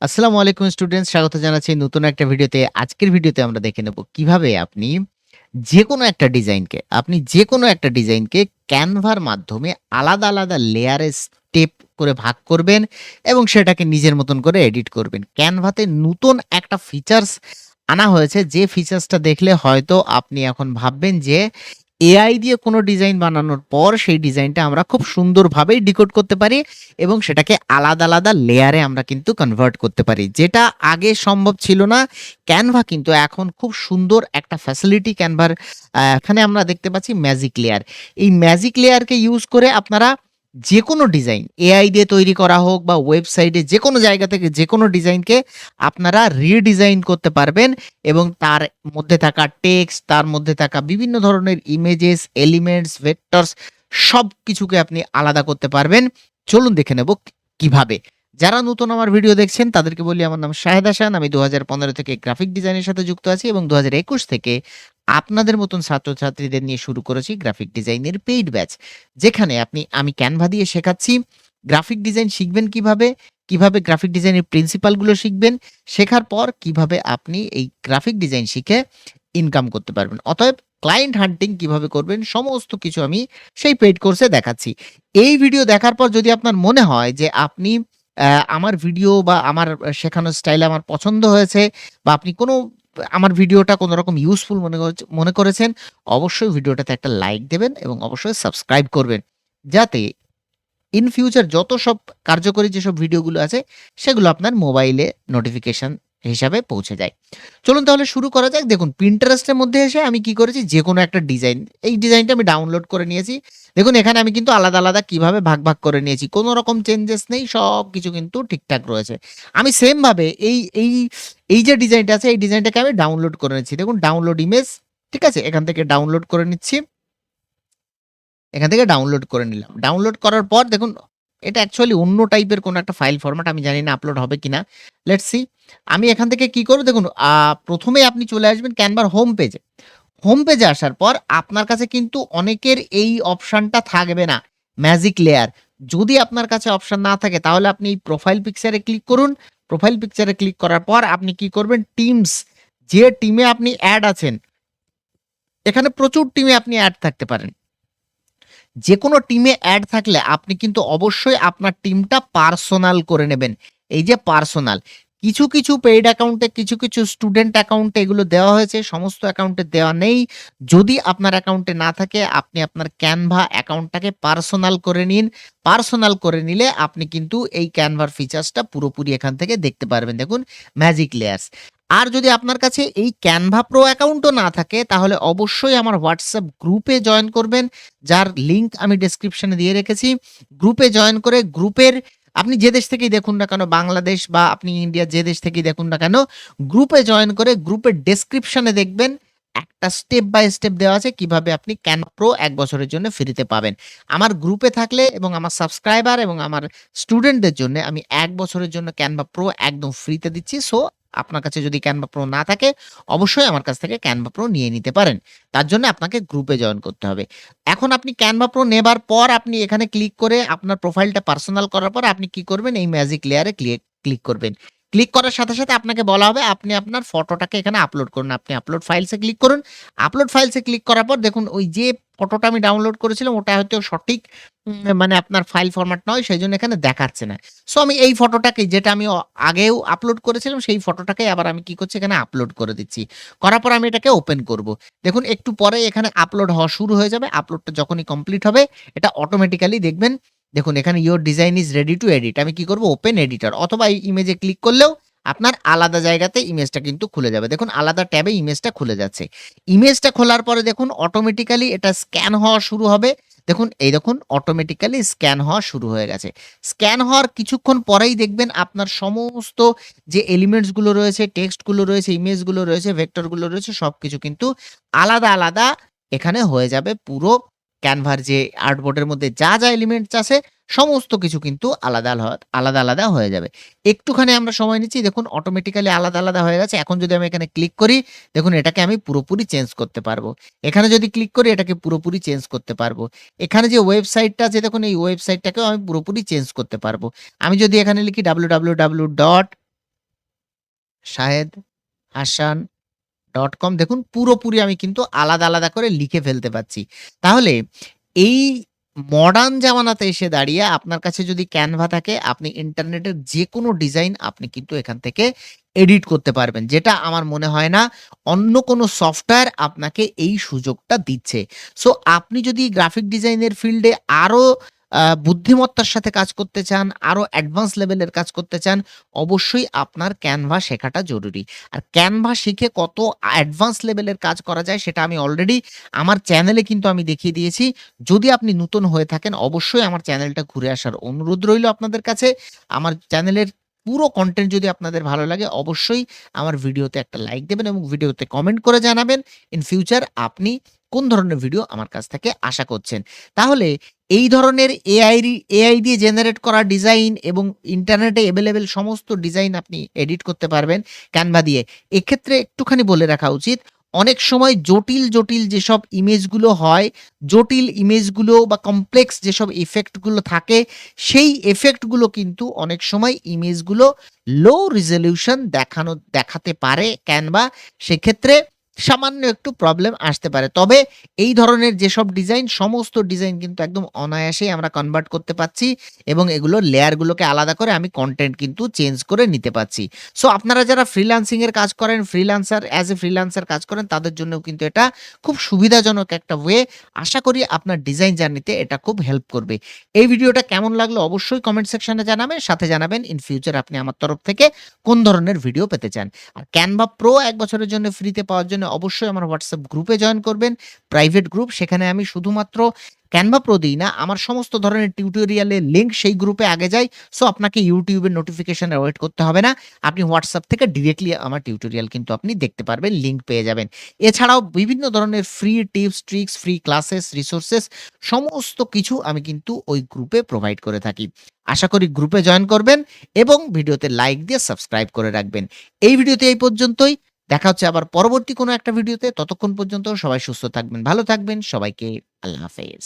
আসসালামু আলাইকুম স্টুডেন্টস, স্বাগত জানাচ্ছি নতুন একটা ভিডিওতে। আজকের ভিডিওতে আমরা দেখে নেব কিভাবে আপনি যেকোনো একটা ডিজাইনকে ক্যানভার মাধ্যমে আলাদা লেয়ারে স্টেপ করে ভাগ করবেন এবং সেটাকে নিজের মতন করে এডিট করবেন। ক্যানভাতে নতুন একটা ফিচার্স আনা হয়েছে, যে ফিচার্সটা দেখলে হয়তো আপনি এখন ভাববেন যে এআই দিয়ে কোনো ডিজাইন বানানোর পর সেই ডিজাইনটা আমরা খুব সুন্দরভাবেই ডিকোড করতে পারি এবং সেটাকে আলাদা লেয়ারে আমরা কিন্তু কনভার্ট করতে পারি, যেটা আগে সম্ভব ছিল না। ক্যানভা কিন্তু এখন খুব সুন্দর একটা ফ্যাসিলিটি ক্যানভার এখানে আমরা দেখতে পাচ্ছি ম্যাজিক লেয়ার। এই ম্যাজিক লেয়ারকে ইউজ করে আপনারা যেকোনো ডিজাইন এআই দিয়ে তৈরি করা হোক বা ওয়েবসাইটে যেকোনো জায়গা থেকে যেকোনো ডিজাইনকে আপনারা রিডিজাইন করতে পারবেন এবং তার মধ্যে থাকা টেক্সট, তার মধ্যে থাকা বিভিন্ন ধরনের ইমেজেস, এলিমেন্টস, ভেক্টরস সবকিছুকে আপনি আলাদা করতে পারবেন। চলুন দেখে নেব কিভাবে। যারা নতুন আমার ভিডিও দেখছেন তাদেরকে বলি, আমার নাম শাহেদ হাসান। আমি ২০১৫ থেকে গ্রাফিক ডিজাইনের সাথে যুক্ত আছি এবং ২০২১ থেকে আপনাদের মতন ছাত্রছাত্রীদের নিয়ে শুরু করেছি গ্রাফিক ডিজাইনের পেইড ব্যাচ। যেখানে আমি ক্যানভা দিয়ে শেখাচ্ছি গ্রাফিক ডিজাইন শিখবেন কিভাবে, কিভাবে গ্রাফিক ডিজাইনের প্রিন্সিপালগুলো শিখবেন, শেখার পর কিভাবে আপনি এই গ্রাফিক ডিজাইন শিখে ইনকাম করতে পারবেন। অতএব ক্লায়েন্ট হান্টিং কিভাবে করবেন সমস্ত কিছু আমি সেই পেইড কোর্সে দেখাচ্ছি। এই ভিডিও দেখার পর যদি আপনার মনে হয় যে আপনি আমার ভিডিও বা আমার শেখানোর স্টাইল আমার পছন্দ হয়েছে বা আপনি আমার ভিডিওটা কোনো রকম ইউজফুল মনে করেছেন, অবশ্যই ভিডিওটাতে একটা লাইক দেবেন এবং অবশ্যই সাবস্ক্রাইব করবেন। যাতে ইন ফিউচার যত সব কার্যকরী যেসব ভিডিওগুলো আছে সেগুলো আপনার মোবাইলে নোটিফিকেশন হিসাবে পৌঁছে যায়। চলুন তাহলে শুরু করা যাক। দেখুন, Pinterest এর মধ্যে এসে আমি কি করেছি, যেকোনো একটা ডিজাইন, এই ডিজাইনটা আমি ডাউনলোড করে নিয়েছি। দেখুন এখানে আমি কিন্তু আলাদা কিভাবে ভাগ করে নিয়েছি। কোনো রকম চেঞ্জেস নেই। সবকিছু কিন্তু ঠিকঠাক রয়েছে। আমি সেম ভাবে এই যে ডিজাইনটা আছে এই ডিজাইনটাকে আমি ডাউনলোড করে নিচ্ছি। দেখুন ডাউনলোড ইমেজ, ঠিক আছে? এখান থেকে ডাউনলোড করে নিচ্ছি। এখান থেকে ডাউনলোড করে নিলাম। ডাউনলোড করার পর দেখুন, এটা অ্যাকচুয়ালি অন্য টাইপের কোনো একটা ফাইল ফরম্যাট। আমি জানি না আপলোড হবে কিনা। Let's see. আমি এখান থেকে কি করব, দেখুন ১ম এই আপনি চলে আসবেন ক্যানভার হোম পেজে। হোম পেজে আসার পর আপনার কাছে কিন্তু অনেকের এই অপশনটা থাকবে না, ম্যাজিক লেয়ার। যদি আপনার কাছে অপশন না থাকে তাহলে আপনি এই প্রোফাইল পিকচারে ক্লিক করুন। প্রোফাইল পিকচারে ক্লিক করার পর আপনি কি করবেন, টিমস, যে টিমে আপনি এড আছেন, এখানে প্রচুর টিমে আপনি এড থাকতে পারেন। যেকোনো টিমে এড থাকলে আপনি কিন্তু অবশ্যই আপনার টিমটা পার্সোনাল করে নেবেন। এই যে পার্সোনাল, কিছু পেইড অ্যাকাউন্টে, কিছু স্টুডেন্ট অ্যাকাউন্টে এগুলো দেওয়া হয়েছে, সমস্ত অ্যাকাউন্টে দেওয়া নেই। যদি আপনার অ্যাকাউন্টে না থাকে আপনি আপনার ক্যানভা অ্যাকাউন্টটাকে পার্সোনাল করে নিন। পার্সোনাল করে নিলে আপনি কিন্তু এই ক্যানভার ফিচার্সটা পুরোপুরি এখান থেকে দেখতে পারবেন। দেখুন ম্যাজিক লেয়ার্স। আর যদি আপনার কাছে এই ক্যানভা প্রো অ্যাকাউন্টও না থাকে তাহলে অবশ্যই আমার হোয়াটসঅ্যাপ গ্রুপে জয়েন করবেন, যার লিঙ্ক আমি ডেসক্রিপশনে দিয়ে রেখেছি। গ্রুপে জয়েন করে গ্রুপের, আপনি যে দেশ থেকেই দেখুন না কেন, বাংলাদেশ বা আপনি ইন্ডিয়া যে দেশ থেকেই দেখুন না কেন, গ্রুপে জয়েন করে গ্রুপের ডেসক্রিপশনে দেখবেন একটা স্টেপ বাই স্টেপ দেওয়া আছে কিভাবে আপনি ক্যানভা প্রো ১ বছরের জন্য ফ্রিতে পাবেন। আমার গ্রুপে থাকলে এবং আমার সাবস্ক্রাইবার এবং আমার স্টুডেন্টদের জন্য আমি ১ বছরের জন্য ক্যানভা প্রো একদম ফ্রিতে দিচ্ছি। সো আপনার কাছে যদি ক্যানভা প্রো না থাকে অবশ্যই আমার কাছ থেকে ক্যানভা প্রো নিয়ে নিতে পারেন। তার জন্য আপনাকে গ্রুপে জয়েন করতে হবে। এখন আপনি ক্যানভা প্রো নেবার পর আপনি এখানে ক্লিক করে আপনার প্রোফাইলটা পার্সোনাল করার পর আপনি কি করবেন, এই ম্যাজিক লেয়ারে ক্লিক করবেন। ক্লিক করার সাথে আপনাকে বলা হবে আপনি আপনার ফটোটাকে এখানে আপলোড করুন। আপনি আপলোড ফাইলসে ক্লিক করুন। আপলোড ফাইলসে ক্লিক করার পর দেখুন ওই যে ফটোটা আমি ডাউনলোড করেছিলাম ওটা হয়তো সঠিক মানে আপনার ফাইল ফরম্যাট নয়, সেজন্য এখানে দেখাচ্ছে না। সো আমি এই ফটোটাকে, যেটা আমি আগেও আপলোড করেছিলাম সেই ফটোটাকে আবার আমি কি করছি, এখানে আপলোড করে দিচ্ছি। করার পর আমি এটাকে ওপেন করব। দেখুন একটু পরে এখানে আপলোড হওয়া শুরু হয়ে যাবে। আপলোডটা যখনই কমপ্লিট হবে এটা অটোমেটিক্যালি দেখবেন, দেখুন এখানে your design is ready to edit. আমি কি করব, ওপেন এডিটর অথবা এই ইমেজে ক্লিক করলেও আপনার আলাদা জায়গাতে ইমেজটা কিন্তু খুলে যাবে। দেখুন আলাদা ট্যাবে ইমেজটা খুলে যাচ্ছে। ইমেজটা খোলার পরে দেখুন অটোমেটিক্যালি এটা স্ক্যান হওয়া শুরু হবে। দেখুন এই দেখুন অটোমেটিক্যালি স্ক্যান হওয়া শুরু হয়ে গেছে। স্ক্যান হওয়ার কিছুক্ষণ পরেই দেখবেন আপনার সমস্ত যে এলিমেন্টস গুলো রয়েছে, টেক্সট গুলো রয়েছে, ইমেজ গুলো রয়েছে, ভেক্টর গুলো রয়েছে সবকিছু কিন্তু আলাদা এখানে হয়ে যাবে। পুরো ক্যানভার যে আর্টবোর্ডের মধ্যে যা এলিমেন্টস আছে সমস্ত কিছু কিন্তু আলাদা হয়ে যাবে। একটুখানি আমরা সময় নিচ্ছি, দেখুন অটোমেটিক্যালি আলাদা হয়ে গেছে। এখন যদি আমি এখানে ক্লিক করি, দেখুন এটাকে আমি পুরোপুরি চেঞ্জ করতে পারবো। এখানে যদি ক্লিক করি এটাকে পুরোপুরি চেঞ্জ করতে পারবো। এখানে যে ওয়েবসাইটটা আছে দেখুন এই ওয়েবসাইটটাকেও আমি পুরোপুরি চেঞ্জ করতে পারবো। আমি যদি এখানে লিখি www. শাহেদ হাসান .com দেখুন পুরোপুরি আমি কিন্তু আলাদা, আলাদা করে লিখে ফেলতে পারছি। তাহলে এই মডার্ন জামানাতে এসে দাঁড়িয়ে আপনার কাছে যদি Canva থাকে আপনি ইন্টারনেটের যেকোনো ডিজাইন আপনি কিন্তু এখান থেকে এডিট করতে পারবেন। যেটা আমার মনে হয় না অন্য কোনো সফটওয়্যার আপনাকে এই সুযোগটা দিচ্ছে। সো আপনি যদি গ্রাফিক ডিজাইনের ফিল্ডে আরো বুদ্ধিমত্তার সাথে কাজ করতে চান, আরো অ্যাডভান্স লেভেলের কাজ করতে চান, অবশ্যই আপনার Canva শেখাটা জরুরি। আর Canva শিখে কত অ্যাডভান্স লেভেলের কাজ করা যায় সেটা আমি অলরেডি আমার চ্যানেলে কিন্তু আমি দেখিয়ে দিয়েছি। যদি আপনি নতুন হয়ে থাকেন অবশ্যই আমার চ্যানেলটা ঘুরে আসার অনুরোধ রইল আপনাদের কাছে। আমার চ্যানেলের পুরো কনটেন্ট যদি আপনাদের ভালো লাগে অবশ্যই আমার ভিডিওতে একটা লাইক দেবেন এবং ভিডিওতে কমেন্ট করে জানাবেন ইন ফিউচার আপনি কোন ধরনের ভিডিও আমার কাছ থেকে আশা করছেন। তাহলে এই ধরনের এআই দিয়ে জেনারেট করা ডিজাইন এবং ইন্টারনেটে এভেইলেবল সমস্ত ডিজাইন আপনি এডিট করতে পারবেন Canva দিয়ে। এক্ষেত্রে একটুখানি বলে রাখা উচিত, অনেক সময় জটিল, জটিল যেসব ইমেজগুলো হয়, জটিল ইমেজগুলো বা কমপ্লেক্স যেসব ইফেক্টগুলো থাকে, সেই ইফেক্টগুলো কিন্তু অনেক সময় ইমেজগুলো লো রেজোলিউশন দেখাতে পারে Canva। সেক্ষেত্রে সামান্য একটু প্রবলেম আসতে পারে। তবে এই ধরনের যেসব ডিজাইন, সমস্ত ডিজাইন কিন্তু একদম অনায়াসেই আমরা কনভার্ট করতে পারছি এবং এগুলোর লেয়ারগুলোকে আলাদা করে আমি কনটেন্ট কিন্তু চেঞ্জ করে নিতে পারছি। সো আপনারা যারা ফ্রিল্যান্সিং এর কাজ করেন, অ্যাজ এ ফ্রিল্যান্সার কাজ করেন তাদের জন্যও কিন্তু এটা খুব সুবিধাজনক একটা ওয়ে। আশা করি আপনার ডিজাইন জার্নিতে এটা খুব হেল্প করবে। এই ভিডিওটা কেমন লাগলো অবশ্যই কমেন্ট সেকশনে জানাবেন। সাথে জানাবেন ইন ফিউচার আপনি আমার তরফ থেকে কোন ধরনের ভিডিও পেতে চান। আর Canva Pro ১ বছরের জন্য ফ্রিতে পাওয়ার জন্য অবশ্যই আমার WhatsApp গ্রুপে জয়েন করবেন। প্রাইভেট গ্রুপ, সেখানে আমি শুধুমাত্র Canva Pro দিই না, আমার সমস্ত ধরনের টিউটোরিয়ালের লিঙ্ক সেই গ্রুপে আগে যায়। সো আপনাকে YouTube এর নোটিফিকেশনের ওয়েট করতে হবে না। আপনি WhatsApp থেকে ডিরেক্টলি আমার টিউটোরিয়াল কিন্তু আপনি দেখতে পারবেন, লিঙ্ক পেয়ে যাবেন। এছাড়াও বিভিন্ন ধরনের free tips, tricks, free classes, resources সমস্ত কিছু আমি কিন্তু ওই গ্রুপে প্রোভাইড করে থাকি। আশা করি গ্রুপে জয়েন করবেন এবং ভিডিওতে লাইক দিয়ে সাবস্ক্রাইব করে রাখবেন। এই ভিডিওতে এই পর্যন্তই। দেখা হচ্ছে আবার পরবর্তী কোনো একটা ভিডিওতে। ততক্ষণ পর্যন্ত সবাই সুস্থ থাকবেন, ভালো থাকবেন। সবাইকে আল্লাহ হাফেজ।